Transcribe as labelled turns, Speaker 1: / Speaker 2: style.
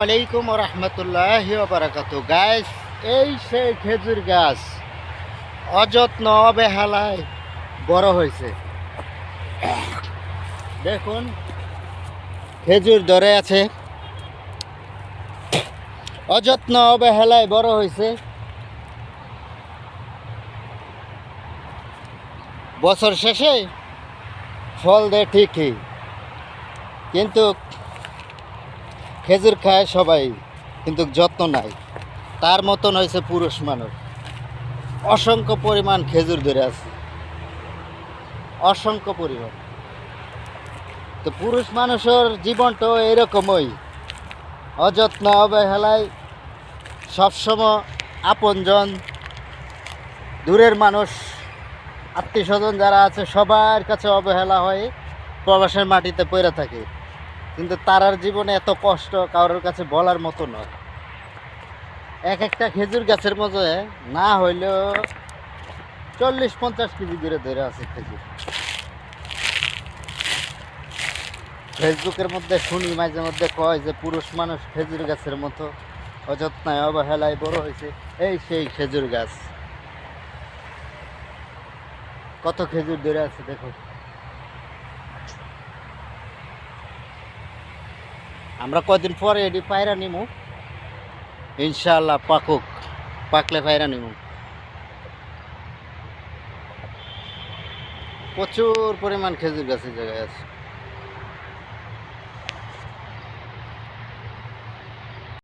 Speaker 1: আলাইকুম রহমতুল্লাহি বারাকাতু। গাছ, এই সেই খেজুর গাছ অযত্ন অবহেলায় বড় হয়েছে। দেখুন, খেজুর ধরে আছে, অযত্ন অবহেলায় বড় হয়েছে। বছর শেষে ফল দেয় ঠিকই, কিন্তু খেজুর খায় সবাই, কিন্তু যত্ন নাই। তার মতন হয়েছে পুরুষ মানুষ। অসংখ্য পরিমাণ খেজুর ধরে আছে, অসংখ্য পরিমাণ। তো পুরুষ মানুষের জীবনটাও এরকমই, অযত্ন অবহেলায় সবসময় আপনজন, দূরের মানুষ, আত্মীয় স্বজন যারা আছে সবার কাছে অবহেলা হয়ে প্রবাসের মাটিতে পড়ে থাকে। কিন্তু তারার জীবনে এত কষ্ট কারোর কাছে বলার মতো নয়। এক একটা খেজুর গাছের মধ্যে না হইলেও 40-50 কেজি দূরে ধরে আছে খেজুর। ফেসবুকের মধ্যে শুনি মাঝে মধ্যে কয় যে পুরুষ মানুষ খেজুর গাছের মতো অযত্নায় অবহেলায় বড় হয়েছে। এই সেই খেজুর গাছ, কত খেজুর ধরে আছে দেখো। আমরা কদিন পরে এটি পায়রা নিমু, ইনশাআল্লাহ পাকুক, পাকলে পায়রা নিমু। প্রচুর পরিমাণ খেজুর গাছের জায়গায় আছে।